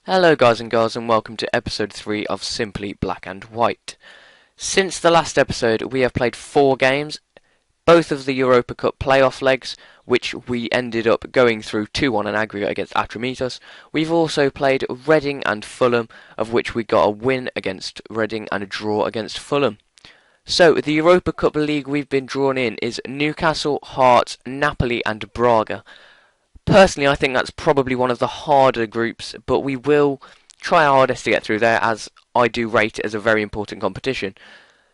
Hello guys and girls, and welcome to episode 3 of Simply Black and White. Since the last episode we have played 4 games, both of the Europa Cup playoff legs, which we ended up going through 2-1 in aggregate against Atromitos. We've also played Reading and Fulham, of which we got a win against Reading and a draw against Fulham. So the Europa Cup league we've been drawn in is Newcastle, Hearts, Napoli and Braga. Personally, I think that's probably one of the harder groups, but we will try our hardest to get through there, as I do rate it as a very important competition.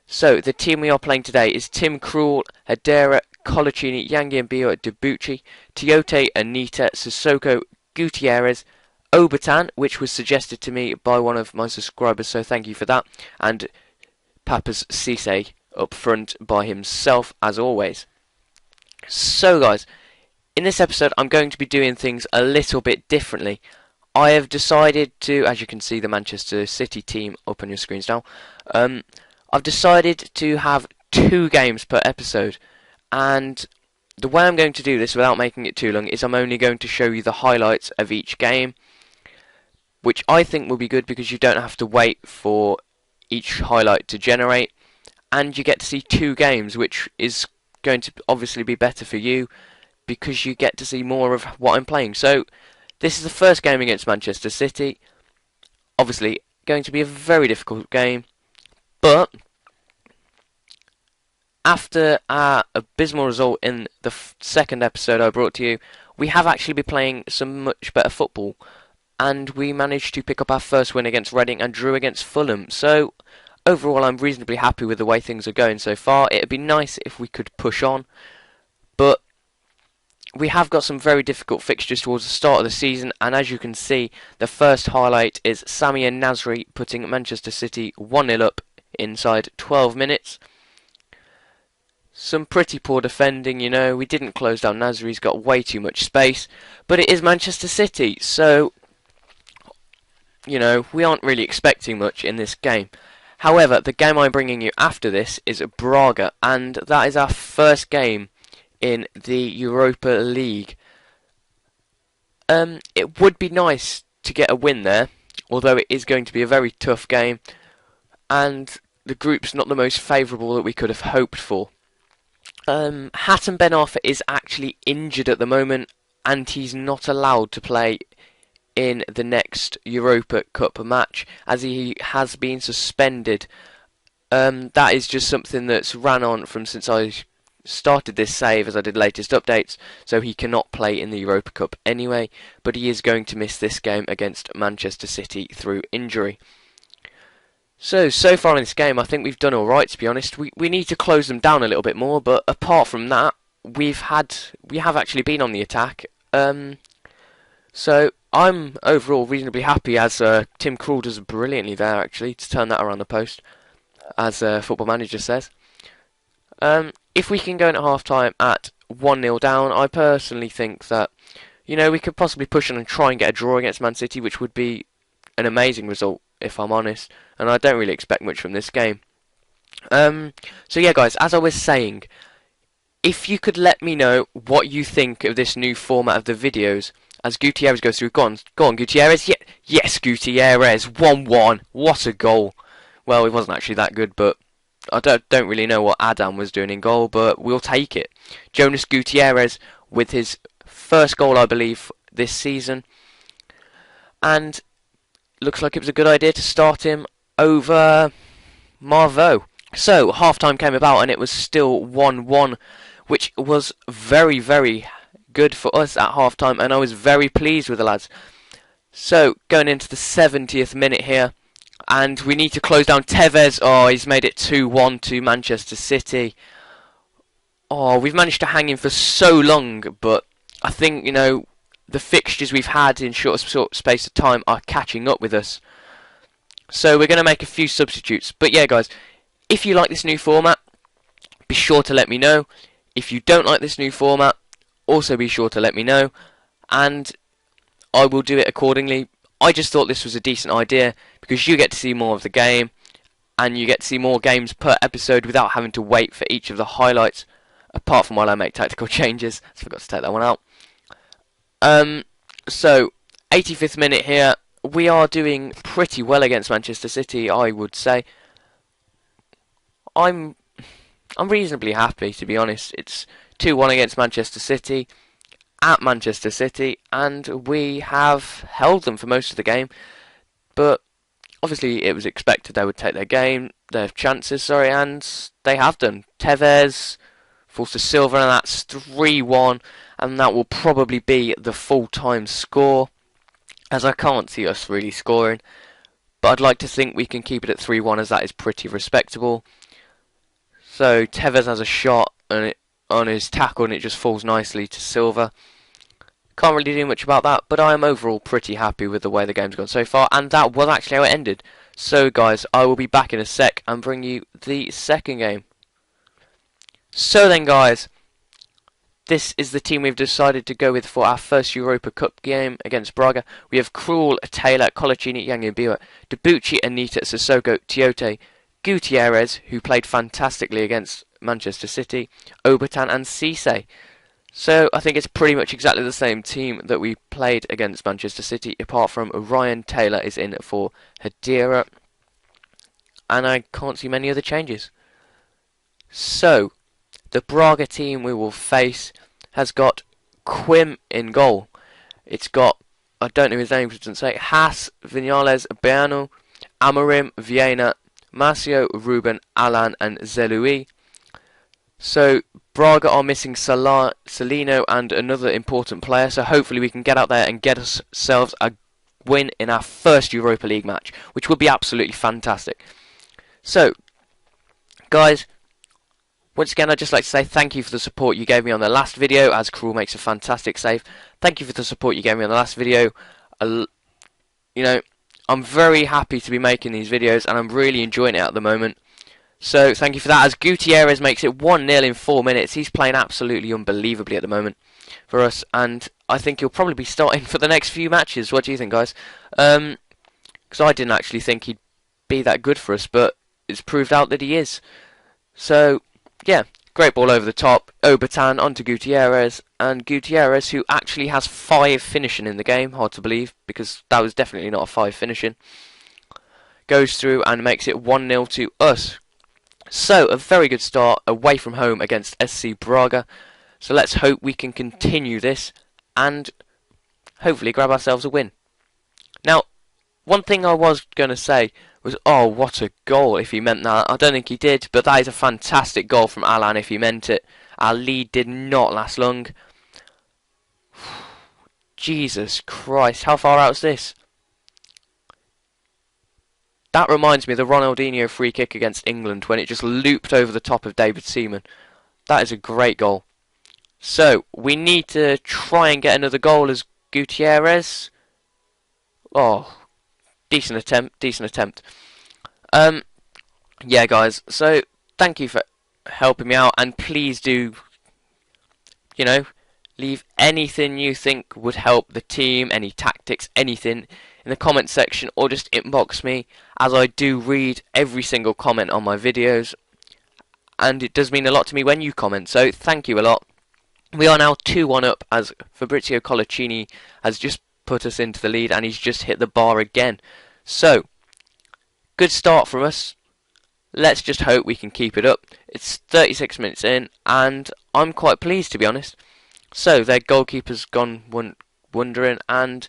So, the team we are playing today is Tim Krul, Hedera, Colaccini, Yangiambio, Debucci, Tiote, Anita, Sissoko, Gutierrez, Obertan, which was suggested to me by one of my subscribers, so thank you for that, and Papas Cisse up front by himself, as always. So, guys, in this episode, I'm going to be doing things a little bit differently. I have decided to, as you can see the Manchester City team up on your screens now, I've decided to have 2 games per episode, and the way I'm going to do this without making it too long is I'm only going to show you the highlights of each game, which I think will be good because you don't have to wait for each highlight to generate, and you get to see 2 games, which is going to obviously be better for you, because you get to see more of what I'm playing. So, this is the first game against Manchester City. Obviously, going to be a very difficult game. But, after our abysmal result in the second episode I brought to you, we have actually been playing some much better football. And we managed to pick up our first win against Reading and drew against Fulham. So, overall, I'm reasonably happy with the way things are going so far. It would be nice if we could push on. But we have got some very difficult fixtures towards the start of the season, and as you can see, the first highlight is Samir Nasri putting Manchester City 1-0 up inside 12 minutes. Some pretty poor defending, you know. We didn't close down Nasri, he's got way too much space, but it is Manchester City, so, you know, we aren't really expecting much in this game. However, the game I'm bringing you after this is Braga, and that is our first game in the Europa League. It would be nice to get a win there, although it is going to be a very tough game, and the group's not the most favourable that we could have hoped for. Hatem Ben Arfa is actually injured at the moment, and he's not allowed to play in the next Europa Cup match, as he has been suspended. That is just something that's ran on from since I started this save, as I did latest updates, so he cannot play in the Europa Cup anyway, but he is going to miss this game against Manchester City through injury. So far in this game, I think we've done alright, to be honest. We need to close them down a little bit more, but apart from that, we have actually been on the attack. So I'm overall reasonably happy, as Tim Krul does brilliantly there, actually, to turn that around the post, as Football Manager says. If we can go in at half-time at 1-0 down, I personally think that, you know, we could possibly push on and try and get a draw against Man City, which would be an amazing result, if I'm honest, and I don't really expect much from this game. So yeah, guys, as I was saying, if you could let me know what you think of this new format of the videos, as Gutierrez goes through. Go on, Gutierrez. Yes, Gutierrez, 1-1. What a goal. Well, it wasn't actually that good, but I don't really know what Adam was doing in goal, but we'll take it. Jonas Gutierrez with his first goal, I believe, this season. And looks like it was a good idea to start him over Marveau. So, half-time came about and it was still 1-1, which was very, very good for us at half-time, and I was very pleased with the lads. So, going into the 70th minute here, and we need to close down Tevez. Oh, he's made it 2-1 to Manchester City. Oh, we've managed to hang him for so long, but I think, you know, the fixtures we've had in short space of time are catching up with us. So we're going to make a few substitutes. But yeah, guys, if you like this new format, be sure to let me know. If you don't like this new format, also be sure to let me know, and I will do it accordingly. I just thought this was a decent idea because you get to see more of the game and you get to see more games per episode without having to wait for each of the highlights, apart from while I make tactical changes. I forgot to take that one out. So 85th minute here, we are doing pretty well against Manchester City, I would say. I'm I'm reasonably happy, to be honest. It's 2-1 against Manchester City at Manchester City, and we have held them for most of the game. But obviously, it was expected they would take their chances, sorry, and they have done. Tevez falls to Silva, and that's 3-1, and that will probably be the full-time score, as I can't see us really scoring. But I'd like to think we can keep it at 3-1, as that is pretty respectable. So Tevez has a shot and on his tackle, and it just falls nicely to Silva. Can't really do much about that, but I am overall pretty happy with the way the game's gone so far, and that was actually how it ended. So guys, I will be back in a sec and bring you the second game. So then guys, this is the team we've decided to go with for our first Europa Cup game against Braga. We have Krul, Taylor, Colaccini, Yangibiwa, Debucci, Anita, Sissoko, Tiote, Gutierrez, who played fantastically against Manchester City, Obertan and Cisse. So I think it's pretty much exactly the same team that we played against Manchester City, apart from Ryan Taylor is in for Hadira, and I can't see many other changes. So the Braga team we will face has got Quim in goal. It's got, I don't know his name, it doesn't say, Haas, Vinales, Beano, Amorim, Viena, Marcio, Ruben, Alan and Zelui. So Braga are missing Salino and another important player, so hopefully we can get out there and get ourselves a win in our first Europa League match, which would be absolutely fantastic. So, guys, once again I'd just like to say thank you for the support you gave me on the last video, as Krul makes a fantastic save. Thank you for the support you gave me on the last video. You know, I'm very happy to be making these videos, and I'm really enjoying it at the moment. So thank you for that, as Gutierrez makes it 1-0 in 4 minutes. He's playing absolutely unbelievably at the moment for us, and I think he'll probably be starting for the next few matches. What do you think, guys? Because I didn't actually think he'd be that good for us, but it's proved out that he is. So, yeah, great ball over the top. Obertan onto Gutierrez, and Gutierrez, who actually has 5 finishing in the game, hard to believe, because that was definitely not a 5 finishing, goes through and makes it 1-0 to us. So, a very good start away from home against SC Braga. So let's hope we can continue this and hopefully grab ourselves a win. Now, one thing I was going to say was, oh, what a goal, if he meant that. I don't think he did, but that is a fantastic goal from Alan if he meant it. Our lead did not last long. Jesus Christ, how far out is this? That reminds me of the Ronaldinho free kick against England when it just looped over the top of David Seaman. That is a great goal. So, we need to try and get another goal as Gutierrez. Oh, decent attempt, decent attempt. Yeah, guys, so thank you for helping me out, and please do, you know, leave anything you think would help the team, any tactics, anything, in the comment section, or just inbox me, as I do read every single comment on my videos, and it does mean a lot to me when you comment, so thank you a lot. We are now 2-1 up, as Fabrizio Colaccini has just put us into the lead, and he's just hit the bar again. So, good start from us. Let's just hope we can keep it up. It's 36 minutes in, and I'm quite pleased, to be honest. So, their goalkeeper's gone wondering, and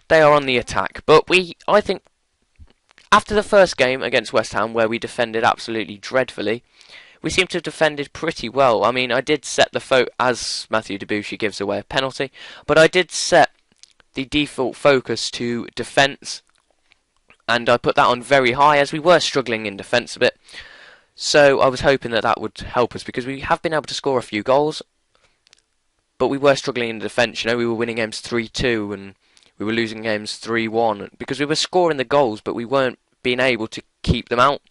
they are on the attack. But I think, after the first game against West Ham, where we defended absolutely dreadfully, we seem to have defended pretty well. I mean, I did set the as Matthew Debuchy gives away a penalty, but I did set the default focus to defence, and I put that on very high, as we were struggling in defence a bit. So I was hoping that that would help us, because we have been able to score a few goals, but we were struggling in defence. You know, we were winning games 3-2, and we were losing games 3-1, because we were scoring the goals, but we weren't being able to keep them out.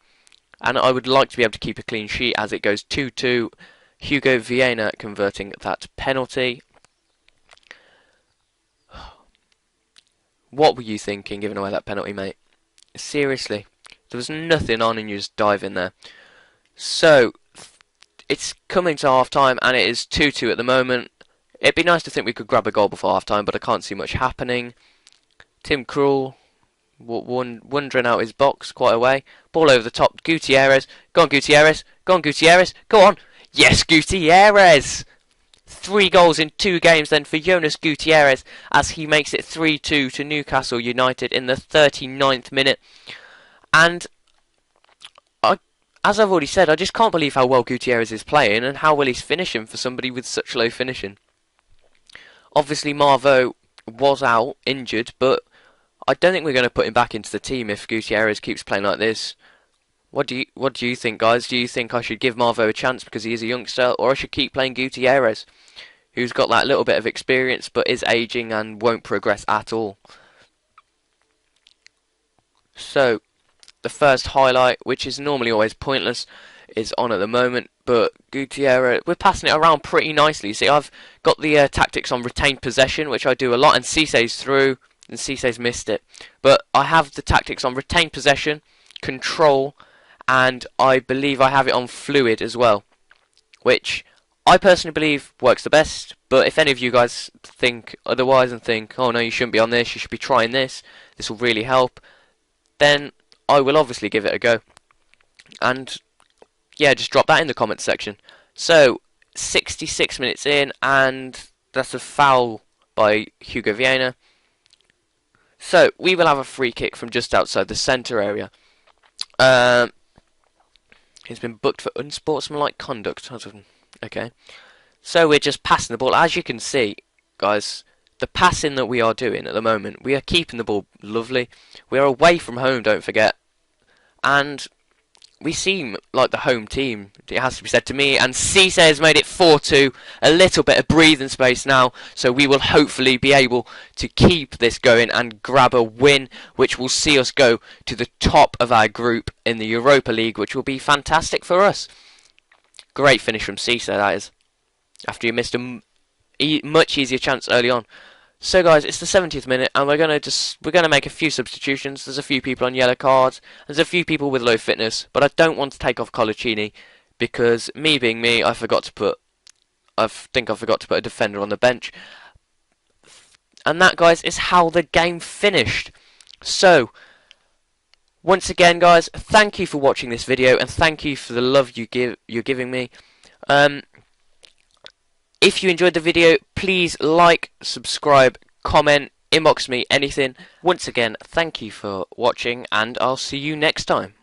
And I would like to be able to keep a clean sheet, as it goes 2-2. Hugo Viena converting that penalty. What were you thinking giving away that penalty, mate? Seriously. There was nothing on and you just dive in there. So, it's coming to half-time, and it is 2-2 at the moment. It'd be nice to think we could grab a goal before half-time, but I can't see much happening. Tim Krul wandering out his box quite a way. Ball over the top. Gutierrez. Go on, Gutierrez. Go on, Gutierrez. Go on. Yes, Gutierrez. 3 goals in 2 games then for Jonas Gutierrez as he makes it 3-2 to Newcastle United in the 39th minute. And as I've already said, I just can't believe how well Gutierrez is playing and how well he's finishing for somebody with such low finishing. Obviously, Marvo was out, injured, but I don't think we're going to put him back into the team if Gutierrez keeps playing like this. What do you think, guys? Do you think I should give Marvo a chance because he is a youngster, or I should keep playing Gutierrez, who's got that little bit of experience but is aging and won't progress at all? So, the first highlight, which is normally always pointless, is on at the moment, but Gutierrez, we're passing it around pretty nicely. See, I've got the tactics on retained possession, which I do a lot, and Cissé's through, and Cissé's missed it. But I have the tactics on retained possession, control, and I believe I have it on fluid as well, which I personally believe works the best. But if any of you guys think otherwise and think, oh no, you shouldn't be on this, you should be trying this, this will really help, then I will obviously give it a go. And yeah, just drop that in the comments section. So, 66 minutes in, and that's a foul by Hugo Viana. So, we will have a free kick from just outside the centre area. He's been booked for unsportsmanlike conduct. Okay. So, we're just passing the ball. As you can see, guys, the passing that we are doing at the moment, we are keeping the ball lovely. We are away from home, don't forget. And we seem like the home team, it has to be said to me, and Cisse has made it 4-2, a little bit of breathing space now, so we will hopefully be able to keep this going and grab a win, which will see us go to the top of our group in the Europa League, which will be fantastic for us. Great finish from Cisse, that is, after you missed a much easier chance early on. So guys, it's the 70th minute, and we're gonna make a few substitutions. There's a few people on yellow cards. There's a few people with low fitness, but I don't want to take off Colaccini because me being me, I think I forgot to put a defender on the bench. And that, guys, is how the game finished. So, once again, guys, thank you for watching this video, and thank you for the love you're giving me. If you enjoyed the video, please like, subscribe, comment, inbox me, anything. Once again, thank you for watching, and I'll see you next time.